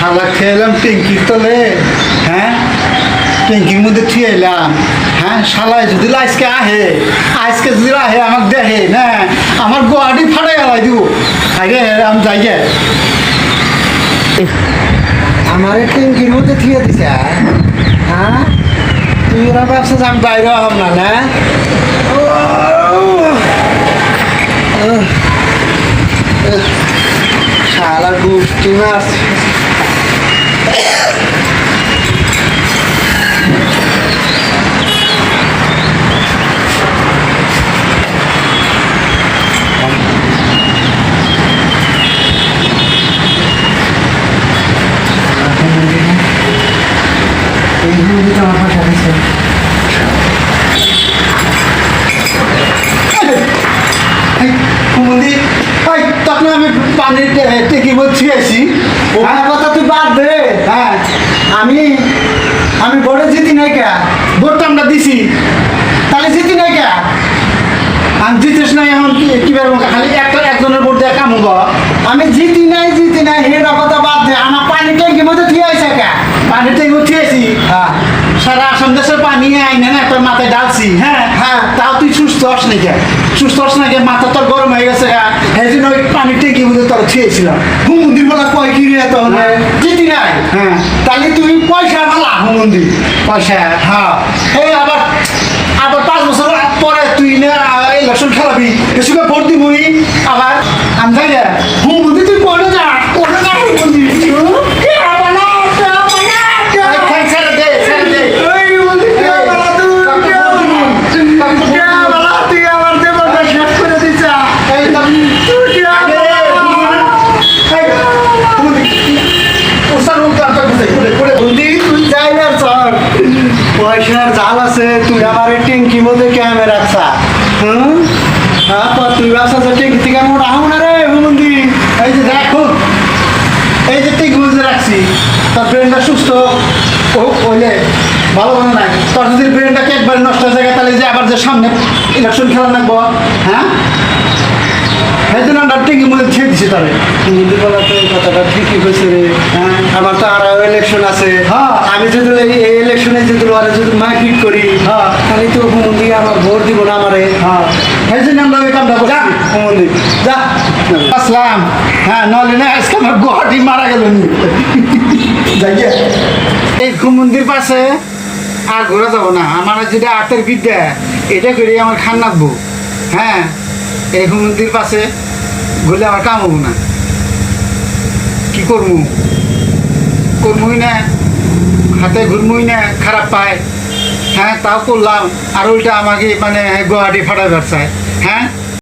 শালা খেলাম ট্যাঙ্কির তলে, হ্যাঁ ট্যাঙ্কির মধ্যে থুয়ে এলাম। হ্যাঁ শালায় যদি আজকে আজকে যদি আমাকে দেখে না আমার গোয়াটি ফাটাই গেলাই দিব। আরে আমি যাই গে। আমার ট্যাঙ্কির মধ্যে থুয়ে দিছে। হ্যাঁ তুই ওরা ভাবছিস আমি বাইরে হব না না? শালা গোষ্ঠী মাছ। এই মুরগি তো আমার পাশে আছে। কুমন্দি তখন আমি পানির ট্যাঙ্কির মধ্যে থুয়েছি। ওখানে কথা তুই বাদ দে। হ্যাঁ আমি আমি বড় জিতি নাই কে? ভোটটা আমরা দিছি, তাহলে জিতি নাই কে? আমি জিতিস নাই এখন কি বেরবো খালি একজনের ভোট দিয়ে কামুব। আমি জিতি নাই হেটা কথা বাদ দে। আমার পানি ট্যাঙ্কির মধ্যে থুয়ে আছে কে? পানির ট্যাঙ্কি থুয়েছি, হ্যাঁ সারা আসাম দেশের পানি আইনে না তোর মাথায় ডালছি। হ্যাঁ হ্যাঁ। তাও তুই সুস্থ হস নাকি? সুস্থ হস নাকি? মাথা তোর গরম হয়ে গেছে। এই জন্য ওই পানির ট্যাঙ্কি মধ্যে তোর থুয়েছিলাম। হুমন্দির বলা কয় কি রে তখন? জিতি নাই। হ্যাঁ তাহলে তুই পয়সা ভালা হুমন্দি। পয়সা। হ্যাঁ এই আবার 5 বছর পরে তুই না ইলেকশন খেলাবি, এসব ভোট দিবি আবার। আমি যাই রে। হুমন্দি তুই পড়ে যা হুমন্দি। ছেড়ে দে, ছেড়ে দে। এই পয়সার জাল আছে, তুই আমার ট্যাঙ্কি মধ্যে ক্যামে রাখছা। তুই ব্যবসা ট্যাঙ্কি থেকে আমি রাখবো না রে হুমন্দি। এই যে দেখো, এই যে ট্যাঙ্কি মধ্যে রাখছি, তার ব্রেনটা সুস্থ হইলে ভালো মনে নাই। তোর যদি ব্রেনটাকে একবার নষ্ট হয়ে যায় তাহলে যে আবার যে সামনে ইলেকশন খেলা লাগবো। হ্যাঁ এই জন্য আমরা ট্যাঙ্কির মধ্যে ছেড়ে দিছি তাহলে। হুমন্দি বলা তো এই কথাটা ঠিকই হয়েছে রে। হ্যাঁ আমার তো আরো ইলেকশন আছে। হ্যাঁ। আমি যদি এই ইলেকশনে যদি ওরা যদি মারপিট করি, হ্যাঁ। তাহলে তো হুমন্দি আমার ভোট দিব না আমারে। হ্যাঁ এই জন্য আমরা ওই কামটা করছি। হুমন্দি যা। আসলাম। হ্যাঁ নলে না আজকে আমার গুয়াহাটি মারা গেল নি। যাইয়ে এই মন্দির পাশে আর ঘোরা যাবো না। আমার যেটা আর্টের বিদ্যা এটা করে আমার খান লাগবো। হ্যাঁ এই মন্দির পাশে ঘুরলে আমার কাম হবো না। কি করবো? করবই না, হাতে ঘুরবই না, খারাপ পায়। হ্যাঁ তাও করলাম আর ওইটা আমাকে মানে গুয়াহাটি ফাটাবার চায়। হ্যাঁ